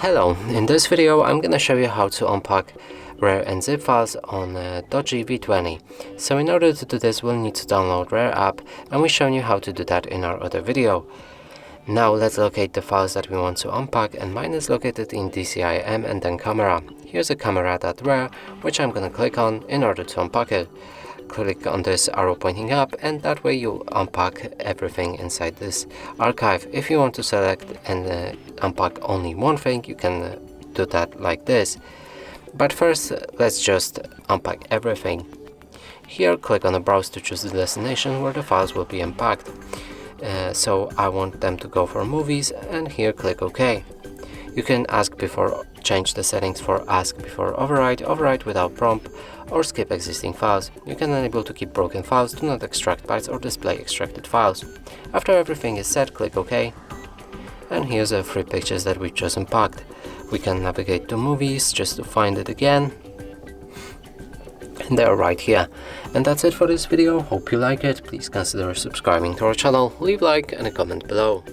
Hello, in this video I'm gonna show you how to unpack RAR and zip files on DOOGEE V20. So in order to do this we'll need to download RAR app, and we've shown you how to do that in our other video. Now let's locate the files that we want to unpack, and mine is located in DCIM and then camera. Here's a camera.rar which I'm gonna click on in order to unpack it. Click on this arrow pointing up, and that way you unpack everything inside this archive. If you want to select and unpack only one thing, you can do that like this. But first let's just unpack everything. Here click on the browse to choose the destination where the files will be unpacked. So I want them to go for movies, and here click OK. You can change the settings for ask before overwrite, overwrite without prompt, or skip existing files. You can enable to keep broken files, do not extract bytes or display extracted files. After everything is set, click OK. And here's the 3 pictures that we just unpacked. We can navigate to movies just to find it again. And they're right here. And that's it for this video. Hope you like it. Please consider subscribing to our channel, leave a like and a comment below.